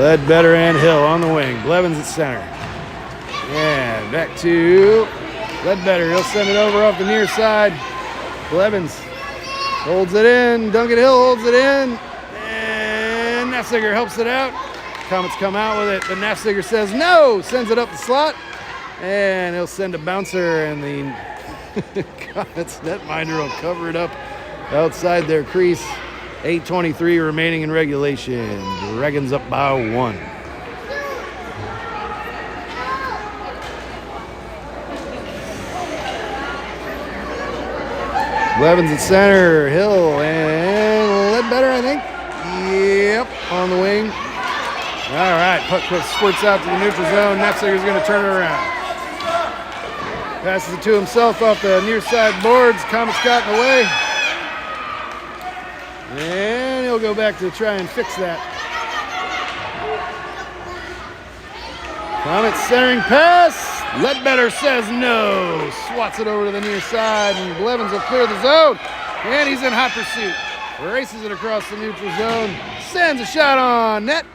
Ledbetter and Hill on the wing. Blevins at center. And back to Ledbetter. He'll send it over off the near side. Blevins holds it in. Duncan Hill holds it in. And Nafziger helps it out. Komets come out with it, but Nafziger says no. Sends it up the slot. And he'll send a bouncer, and the Komets netminder will cover it up outside their crease. 8:23 remaining in regulation. Dragons up by 1. Blevins at center. Hill and Ledbetter, I think. Yep, on the wing. All right, puck squirts out to the neutral zone. Nafziger's going to turn it around. Passes it to himself off the near side boards. Komets got in the way. And he'll go back to try and fix that. Komets centering pass. Ledbetter says no. Swats it over to the near side, and Blevins will clear the zone. And he's in hot pursuit. Races it across the neutral zone. Sends a shot on net.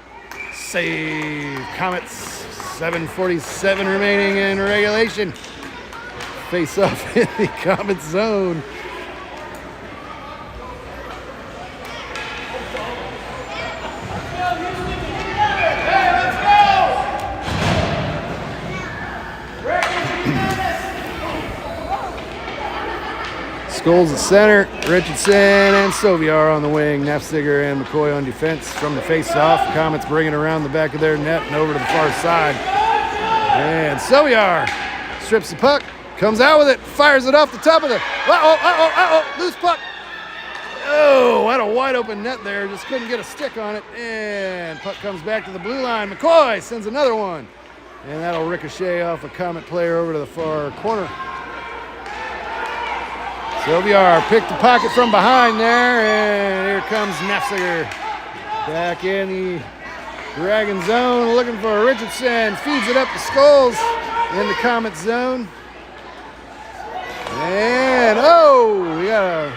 Save. Komets. 7:47 remaining in regulation. Face off in the Komets zone. Scholes at center, Richardson and Soviar on the wing, Nafziger and McCoy on defense from the face-off. Komets bring it around the back of their net and over to the far side. And Soviar strips the puck, comes out with it, fires it off the top of the, loose puck. Oh, what a wide open net there, just couldn't get a stick on it. And puck comes back to the blue line. McCoy sends another one. And that'll ricochet off a Komet player over to the far corner. Soviar picked the pocket from behind there, and here comes Nafziger. Back in the Dragon zone, looking for Richardson. Feeds it up to Scholes in the Komet zone. And, we got a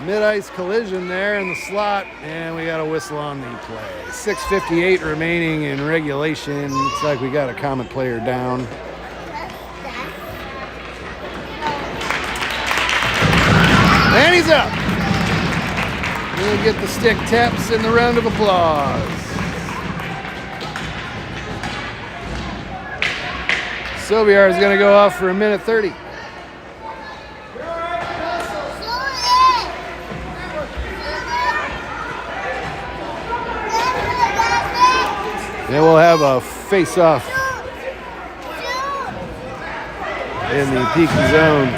mid-ice collision there in the slot, and we got a whistle on the play. 6:58 remaining in regulation. Looks like we got a Komet player down. And he's up. We'll get the stick taps and the round of applause. Soviar is going to go off for 1:30. Then we'll have a face-off in the Pekin zone.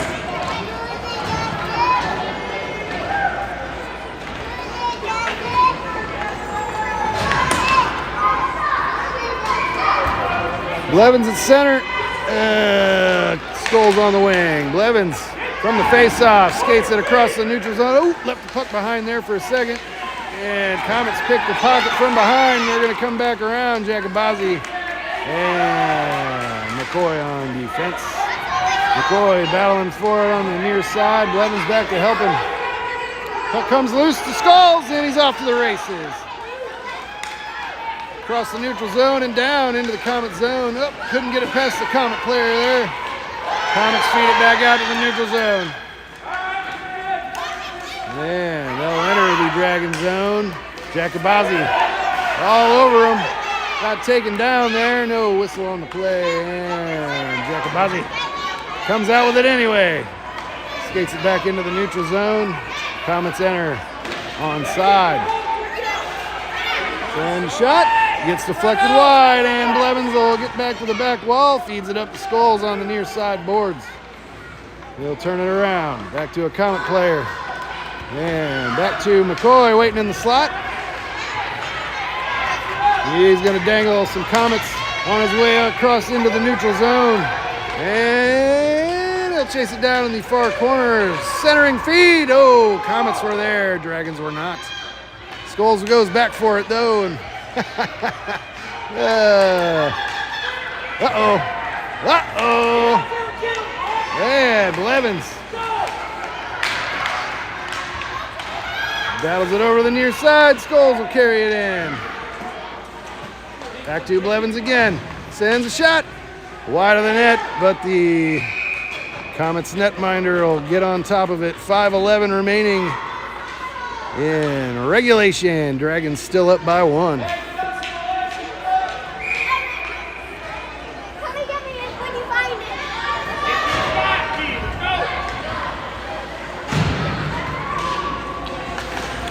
Blevins at center. Scholes on the wing. Blevins from the face-off skates it across the neutral zone. Left the puck behind there for a second. And Komets pick the pocket from behind. They're going to come back around. Jacobazi and McCoy on defense. McCoy battling for it on the near side. Blevins back to help him. Puck comes loose to Scholes, and he's off to the races. Across the neutral zone and down into the Komet zone. Couldn't get it past the Komet player there. Komets feed it back out to the neutral zone. And they'll enter the Dragon zone. Jacobazi all over him. Got taken down there. No whistle on the play. And Jacobazi comes out with it anyway. Skates it back into the neutral zone. Komets enter onside. Send shot. Gets deflected wide, and Blevins will get back to the back wall. Feeds it up to Scholes on the near side boards. He'll turn it around. Back to a Komet player. And back to McCoy waiting in the slot. He's going to dangle some Komets on his way across into the neutral zone. And he'll chase it down in the far corner. Centering feed. Komets were there. Dragons were not. Scholes goes back for it, though. And Yeah, Blevins battles it over the near side. Scholes will carry it in. Back to Blevins again. Sends a shot. Wide of the net, but the Komets netminder will get on top of it. 5:11 remaining in regulation. Dragons still up by 1.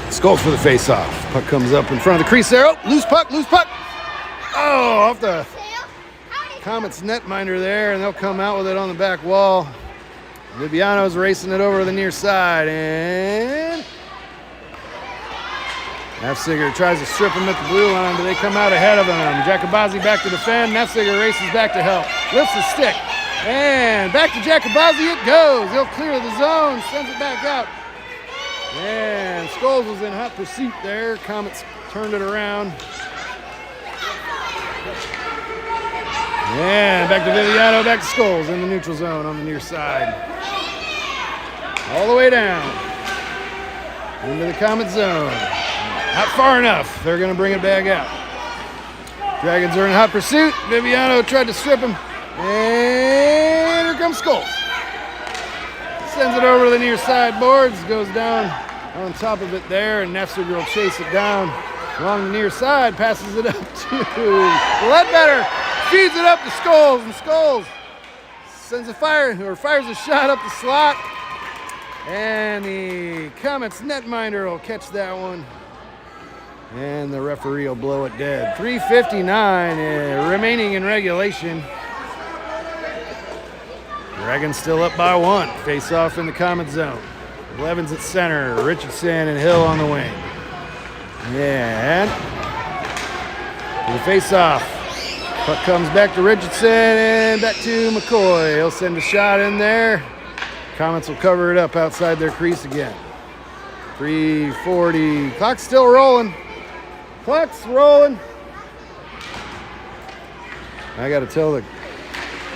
Skulls for the face-off. Puck comes up in front of the crease there. Oh, loose puck, loose puck. Oh, off the Komets netminder there, and they'll come out with it on the back wall. Viviano's racing it over to the near side, and Nafziger tries to strip him at the blue line, but they come out ahead of him. Jacobazzi back to defend. Nafziger races back to help. Lifts the stick, and back to Jacobazzi it goes. He'll clear the zone, sends it back out. And Skulls was in hot pursuit there. Komets turned it around. And back to Viviano, back to Skulls in the neutral zone on the near side. All the way down into the Komet zone. Not far enough. They're going to bring it back out. Dragons are in hot pursuit. Viviano tried to strip him. And here comes Skulls. Sends it over to the near side boards. Goes down on top of it there. And Nafziger will chase it down along the near side. Passes it up to Ledbetter. Feeds it up to Skulls. And Skulls sends fires a shot up the slot. And the Komets netminder will catch that one. And the referee will blow it dead. 3:59 remaining in regulation. Dragons still up by 1. Face off in the Komet zone. Blevins at center. Richardson and Hill on the wing. And the face off. Puck comes back to Richardson and back to McCoy. He'll send a shot in there. Komets will cover it up outside their crease again. 3:40. Clock's still rolling. Clock's rolling. I got to tell the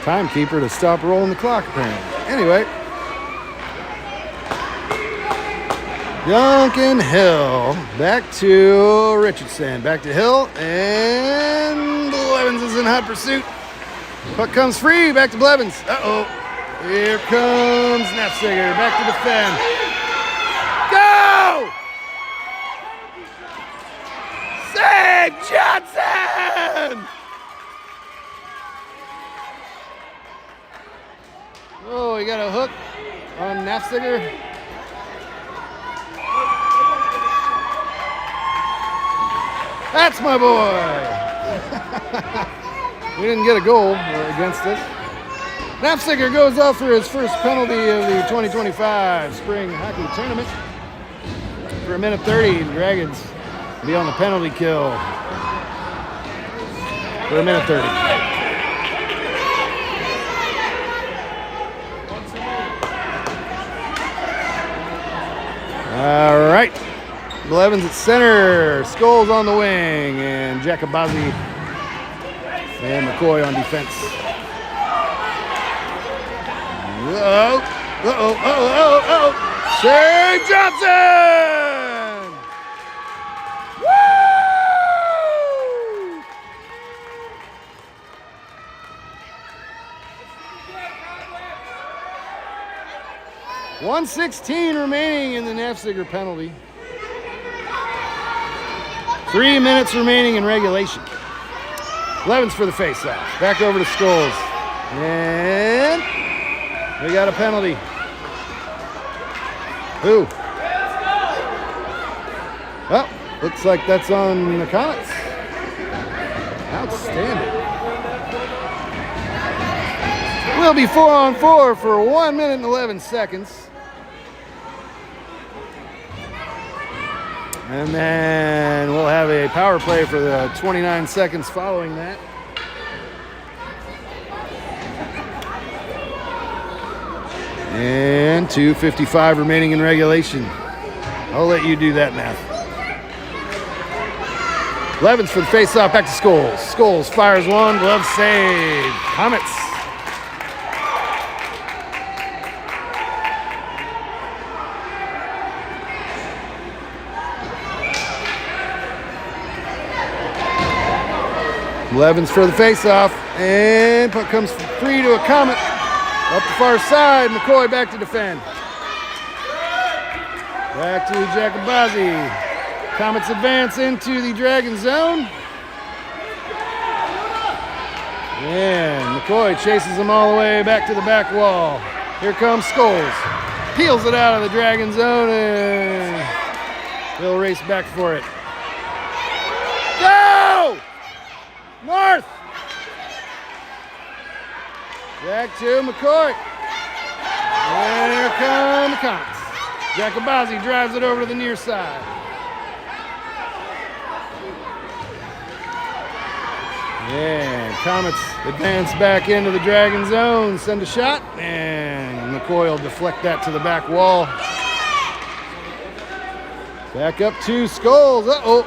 timekeeper to stop rolling the clock, apparently. Anyway. Duncan Hill. Back to Richardson. Back to Hill. And Blevins is in hot pursuit. Puck comes free. Back to Blevins. Uh-oh. Here comes Nafziger. Back to defend. Go! Save Johnson! Oh, he got a hook on Nafziger. That's my boy. We didn't get a goal against us. Nafziger goes off for his first penalty of the 2025 Spring Hockey Tournament. For 1:30, the Dragons will be on the penalty kill for 1:30. All right. Blevins at center. Skulls on the wing. And Jacobazzi and McCoy on defense. Uh-oh. Uh-oh. Uh-oh. Uh-oh. Save Johnson! Woo! 1:16 remaining in the Nafziger penalty. 3 minutes remaining in regulation. Blevins for the face-off. Back over to Skulls. And we got a penalty. Who? Well, looks like that's on the Komets. Outstanding. We'll be 4-on-4 for 1 minute and 11 seconds. And then we'll have a power play for the 29 seconds following that. And 2:55 remaining in regulation. I'll let you do that math. Blevins for the face-off, back to Skulls. Skulls fires one, glove save. Komets. Blevins for the face-off, and puck comes free to a Comet. Up the far side, McCoy back to defend. Back to Jacobazzi. Comets advance into the Dragon zone. And McCoy chases them all the way back to the back wall. Here comes Scholes. Peels it out of the Dragon zone, and he'll race back for it. Go! North! Back to McCoy. And here come the Comets. Jacobazzi drives it over to the near side. And Comets advance back into the Dragon zone, send a shot, and McCoy will deflect that to the back wall. Back up to Scholes. Uh-oh.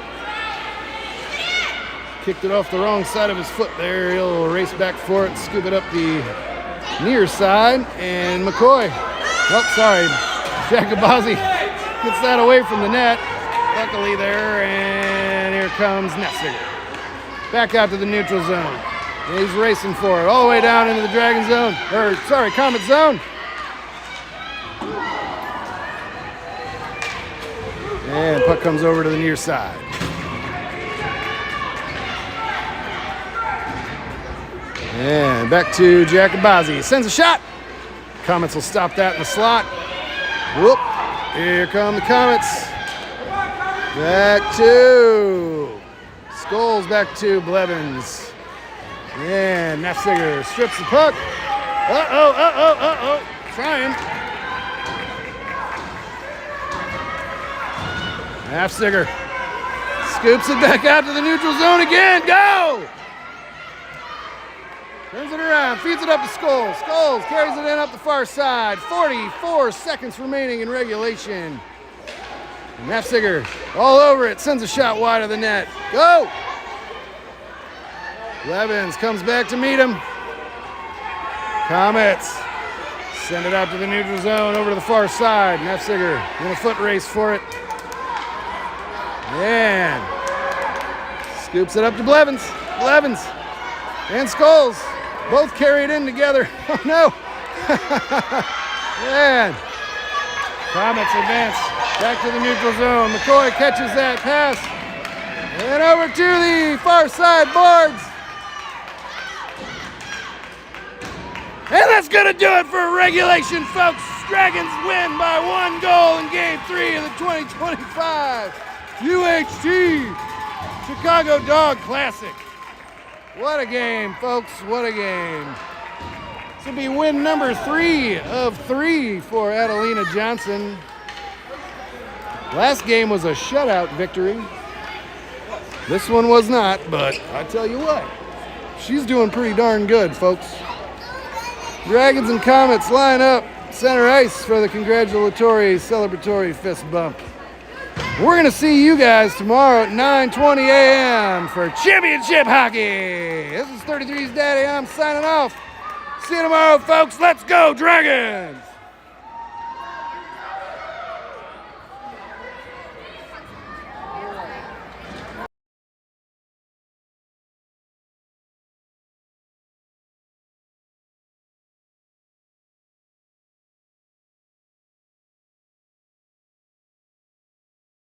Kicked it off the wrong side of his foot there. He'll race back for it, scoop it up the near side, and McCoy. Oh, sorry. Jacobazzi gets that away from the net. Luckily there, and here comes Nessiger. Back out to the neutral zone. He's racing for it all the way down into the Dragon zone. Comet zone. And puck comes over to the near side. And back to Jacobazzi. Sends a shot. Comets will stop that in the slot. Whoop. Here come the Comets. Back to Scholes, back to Blevins. And Nessiger strips the puck. Uh-oh. Trying. Nessiger scoops it back out to the neutral zone again. Go! Turns it around, feeds it up to Scholes. Scholes carries it in up the far side. 44 seconds remaining in regulation. And Nessiger all over it, sends a shot wide of the net. Go! Blevins comes back to meet him. Comets send it out to the neutral zone, over to the far side. Nessiger in a foot race for it. And scoops it up to Blevins. Blevins and Scholes both carry it in together. Oh no! Man. Comets advance back to the neutral zone. McCoy catches that pass. And over to the far side boards. And that's going to do it for regulation, folks. Dragons win by 1 goal in Game 3 of the 2025 UHT Chicago Dog Classic. What a game, folks. What a game. This will be win number 3 of 3 for Adelina Johnson. Last game was a shutout victory. This one was not, but I tell you what, she's doing pretty darn good, folks. Dragons and Comets line up center ice for the congratulatory celebratory fist bump. We're going to see you guys tomorrow at 9:20 a.m. for championship hockey. This is 33's Daddy. I'm signing off. See you tomorrow, folks. Let's go, Dragons!